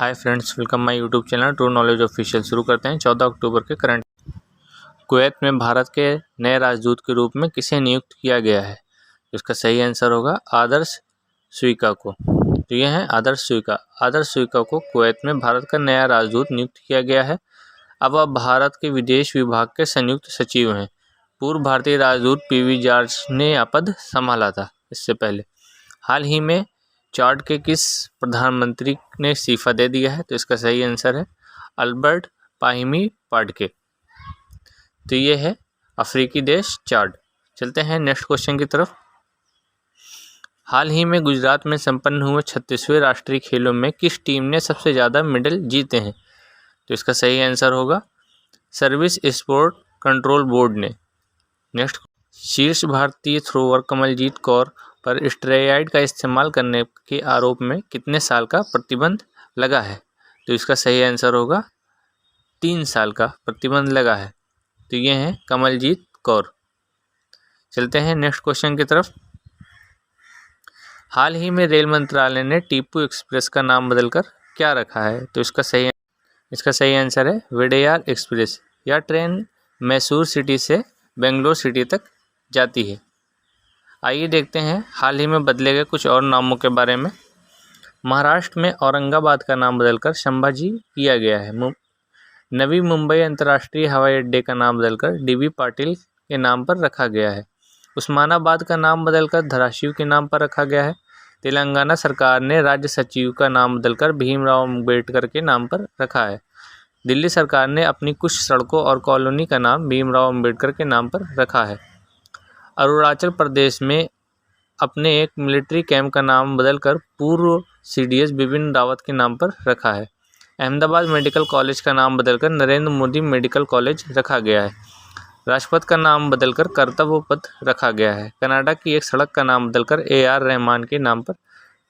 Hi friends, welcome my YouTube channel true knowledge official. शुरू करते हैं 14 अक्टूबर के करंट। कुवैत में भारत के नए राजदूत के रूप में किसे नियुक्त किया गया है? इसका सही आंसर होगा आदर्श स्वीका को। तो ये है आदर्श स्वीका। आदर्श स्वीका को कुवैत में भारत का नया राजदूत नियुक्त किया गया है। अब वह भारत के विदेश विभाग के संयुक्त सचिव हैं। पूर्व भारतीय राजदूत पीवी जॉर्ज ने यह पद संभाला था इससे पहले। हाल ही में चाड के किस प्रधानमंत्री ने इस्तीफा दे दिया है? तो इसका सही आंसर है अल्बर्ट पाहिमी पाडके। तो ये है अफ्रीकी देश चाड। चलते हैं नेक्स्ट क्वेश्चन की तरफ। हाल ही में गुजरात में संपन्न हुए 36वें राष्ट्रीय खेलों में किस टीम ने सबसे ज़्यादा मेडल जीते हैं? तो इसका सही आंसर होगा सर्विस स्पोर्ट कंट्रोल बोर्ड ने। नेक्स्ट, शीर्ष भारतीय थ्रोवर कमलजीत कौर पर स्टेरॉयड का इस्तेमाल करने के आरोप में कितने साल का प्रतिबंध लगा है? तो इसका सही आंसर होगा 3 साल का प्रतिबंध लगा है। तो ये हैं कमलजीत कौर। चलते हैं नेक्स्ट क्वेश्चन की तरफ। हाल ही में रेल मंत्रालय ने टीपू एक्सप्रेस का नाम बदलकर क्या रखा है? तो इसका सही आंसर है विडयार एक्सप्रेस। यह ट्रेन मैसूर सिटी से बेंगलोर सिटी तक जाती है। आइए देखते हैं हाल ही में बदले गए कुछ और नामों के बारे में। महाराष्ट्र में औरंगाबाद का नाम बदलकर संभाजी किया गया है। नवी मुंबई अंतर्राष्ट्रीय हवाई अड्डे का नाम बदलकर डीबी पाटिल के नाम पर रखा गया है। उस्मानाबाद का नाम बदलकर धाराशिव के नाम पर रखा गया है। तेलंगाना सरकार ने राज्य सचिव का नाम बदलकर भीमराव अम्बेडकर के नाम पर रखा है। दिल्ली सरकार ने अपनी कुछ सड़कों और कॉलोनी का नाम भीमराव अम्बेडकर के नाम पर रखा है। अरुणाचल प्रदेश में अपने एक मिलिट्री कैंप का नाम बदलकर पूर्व सीडीएस बिपिन रावत के नाम पर रखा है। अहमदाबाद मेडिकल कॉलेज का नाम बदलकर नरेंद्र मोदी मेडिकल कॉलेज रखा गया है। राजपथ का नाम बदलकर कर्तव्य पथ रखा गया है। कनाडा की एक सड़क का नाम बदलकर AR रहमान के नाम पर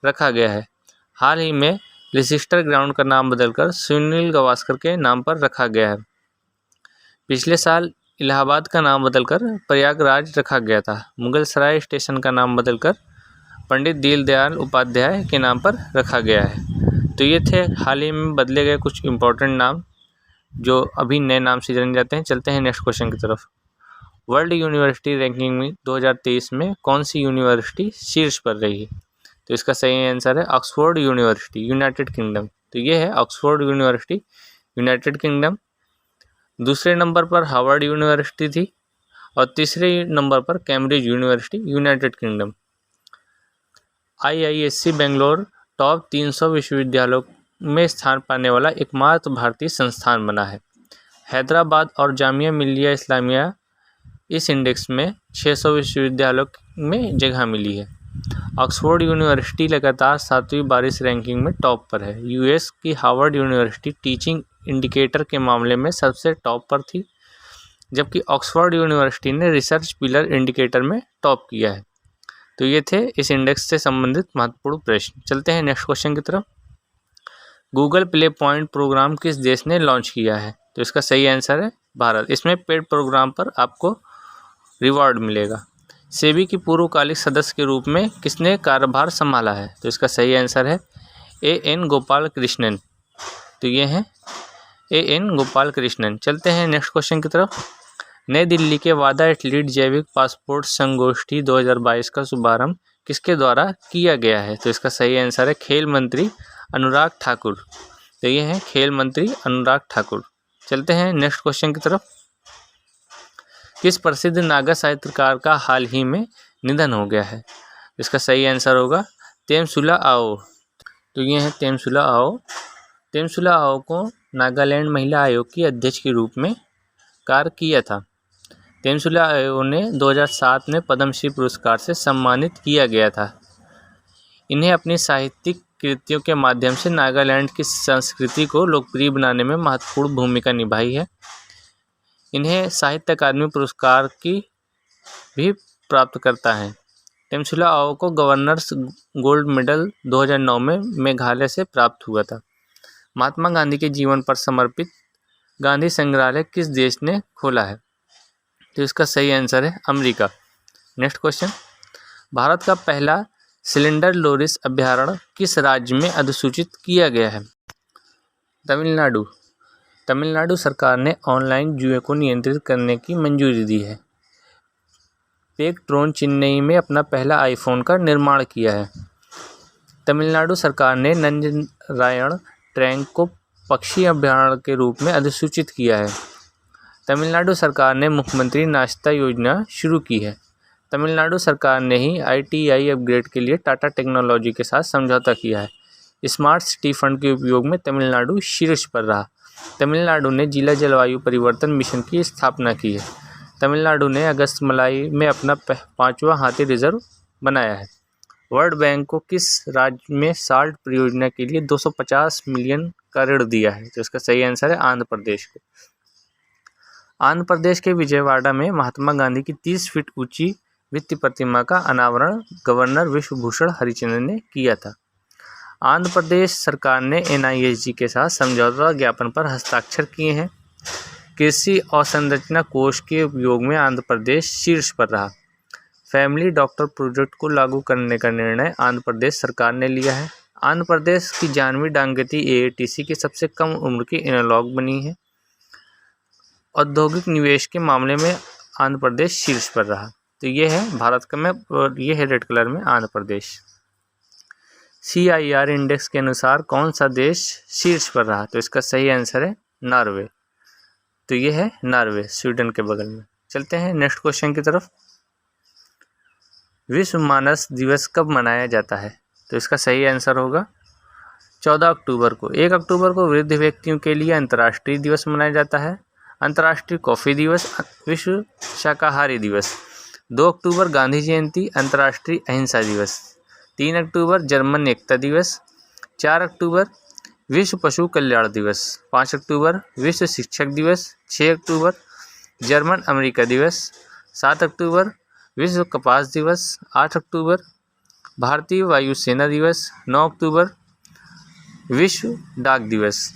रखा गया है। हाल ही में लिसेस्टर ग्राउंड का नाम बदलकर सुनील गावस्कर के नाम पर रखा गया है। पिछले साल इलाहाबाद का नाम बदलकर प्रयागराज रखा गया था। मुगल सराय स्टेशन का नाम बदलकर पंडित दीनदयाल उपाध्याय के नाम पर रखा गया है। तो ये थे हाल ही में बदले गए कुछ इम्पोर्टेंट नाम जो अभी नए नाम से जाने जाते हैं। चलते हैं नेक्स्ट क्वेश्चन की तरफ। वर्ल्ड यूनिवर्सिटी रैंकिंग में 2023 में कौन सी यूनिवर्सिटी शीर्ष पर रही? तो इसका सही आंसर है ऑक्सफोर्ड यूनिवर्सिटी, यूनाइटेड किंगडम। तो ये है ऑक्सफोर्ड यूनिवर्सिटी, यूनाइटेड किंगडम। दूसरे नंबर पर हार्वर्ड यूनिवर्सिटी थी और तीसरे नंबर पर Cambridge university, United kingdom. IISc Bangalore top 300 विश्वविद्यालयों में स्थान पाने वाला एकमात्र भारतीय संस्थान बना है। हैदराबाद और जामिया मिलिया इस्लामिया इस इंडेक्स में 600 विश्वविद्यालयों में जगह मिली है। ऑक्सफोर्ड यूनिवर्सिटी लगातार 7वीं बार इस रैंकिंग में टॉप पर है। US की हार्वर्ड यूनिवर्सिटी टीचिंग इंडिकेटर के मामले में सबसे टॉप पर थी, जबकि ऑक्सफोर्ड यूनिवर्सिटी ने रिसर्च पिलर इंडिकेटर में टॉप किया है। तो ये थे इस इंडेक्स से संबंधित महत्वपूर्ण प्रश्न। चलते हैं नेक्स्ट क्वेश्चन की तरफ। गूगल प्ले पॉइंट प्रोग्राम किस देश ने लॉन्च किया है? तो इसका सही आंसर है भारत। इसमें पेड प्रोग्राम पर आपको रिवॉर्ड मिलेगा। सेबी की पूर्वकालिक सदस्य के रूप में किसने कार्यभार संभाला है? तो इसका सही आंसर है AN गोपाल कृष्णन। तो ये हैं AN गोपाल कृष्णन। चलते हैं नेक्स्ट क्वेश्चन की तरफ। नई दिल्ली के वादा एथलीट जैविक पासपोर्ट संगोष्ठी 2022 का शुभारंभ किसके द्वारा किया गया है? तो इसका सही आंसर है खेल मंत्री अनुराग ठाकुर। तो ये हैं खेल मंत्री अनुराग ठाकुर। चलते हैं नेक्स्ट क्वेश्चन की तरफ। किस प्रसिद्ध नागा साहित्यकार का हाल ही में निधन हो गया है? इसका सही आंसर होगा तेमसुला आओ। तो ये हैं तेमसुला आओ। तेमसुला आओ को नागालैंड महिला आयोग की अध्यक्ष के रूप में कार्य किया था। तेमसुला आओ ने 2007 में पद्मश्री पुरस्कार से सम्मानित किया गया था। इन्हें अपनी साहित्यिक कृतियों के माध्यम से नागालैंड की संस्कृति को लोकप्रिय बनाने में महत्वपूर्ण भूमिका निभाई है। इन्हें साहित्य अकादमी पुरस्कार की भी प्राप्त करता है। तेमसुला आओ को गवर्नर्स गोल्ड मेडल 2009 में मेघालय से प्राप्त हुआ था। महात्मा गांधी के जीवन पर समर्पित गांधी संग्रहालय किस देश ने खोला है? तो इसका सही आंसर है अमेरिका। Next question. भारत का पहला सिलेंडर लोरिस अभयारण्य किस राज्य में अधिसूचित किया गया है? तमिलनाडु तमिलनाडु सरकार ने ऑनलाइन जुए को नियंत्रित करने की मंजूरी दी है। पेक्ट्रोन चेन्नई में अपना पहला आईफोन का निर्माण किया है। तमिलनाडु सरकार ने नंजरायण ट्रैंक को पक्षी अभयारण्य के रूप में अधिसूचित किया है। तमिलनाडु सरकार ने मुख्यमंत्री नाश्ता योजना शुरू की है। तमिलनाडु सरकार ने ही ITI अपग्रेड के लिए टाटा टेक्नोलॉजी के साथ समझौता किया है। स्मार्ट सिटी फंड के उपयोग में तमिलनाडु शीर्ष पर रहा। तमिलनाडु ने जिला जलवायु परिवर्तन मिशन की स्थापना की है। तमिलनाडु ने अगस्त मलाई में अपना 5वां हाथी रिजर्व बनाया है। वर्ल्ड बैंक को किस राज्य में साल्ट परियोजना के लिए 250 मिलियन का ऋण दिया है? तो इसका सही आंसर है आंध्र प्रदेश को। आंध्र प्रदेश के विजयवाड़ा में महात्मा गांधी की 30 फीट ऊंची भित्ति प्रतिमा का अनावरण गवर्नर विश्वभूषण हरिचंदन ने किया था। आंध्र प्रदेश सरकार ने NISG के साथ समझौता ज्ञापन पर हस्ताक्षर किए हैं। कृषि अवसंरचना कोष के उपयोग में आंध्र प्रदेश शीर्ष पर रहा। फैमिली डॉक्टर प्रोजेक्ट को लागू करने का निर्णय आंध्र प्रदेश सरकार ने लिया है। आंध्र प्रदेश की जानवी डांगती AATC की सबसे कम उम्र की एनालॉग बनी है। औद्योगिक निवेश के मामले में आंध्र प्रदेश शीर्ष पर रहा। तो ये है भारत का मैप और ये है रेड कलर में आंध्र प्रदेश। CIR इंडेक्स के अनुसार कौन सा देश शीर्ष पर रहा? तो इसका सही आंसर है नॉर्वे। तो ये है नॉर्वे, स्वीडन के बगल में। चलते हैं नेक्स्ट क्वेश्चन की तरफ। विश्व मानस दिवस कब मनाया जाता है? तो इसका सही आंसर होगा 14 अक्टूबर को। 1 अक्टूबर को वृद्ध व्यक्तियों के लिए अंतर्राष्ट्रीय दिवस मनाया जाता है। अंतर्राष्ट्रीय कॉफ़ी दिवस, विश्व शाकाहारी दिवस। 2 अक्टूबर गांधी जयंती, अंतर्राष्ट्रीय अहिंसा दिवस। 3 अक्टूबर जर्मन एकता दिवस। 4 अक्टूबर विश्व पशु कल्याण दिवस। 5 अक्टूबर विश्व शिक्षक दिवस। 6 अक्टूबर जर्मन अमेरिका दिवस। 7 अक्टूबर विश्व कपास दिवस। 8 अक्टूबर भारतीय वायुसेना दिवस। 9 अक्टूबर विश्व डाक दिवस।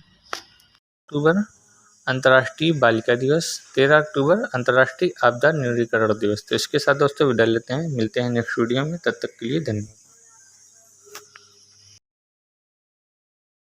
अक्टूबर अंतर्राष्ट्रीय बालिका दिवस। 13 अक्टूबर अंतर्राष्ट्रीय आपदा न्यूनीकरण दिवस। तो इसके साथ दोस्तों विदा लेते हैं। मिलते हैं नेक्स्ट वीडियो में, तब तक के लिए धन्यवाद।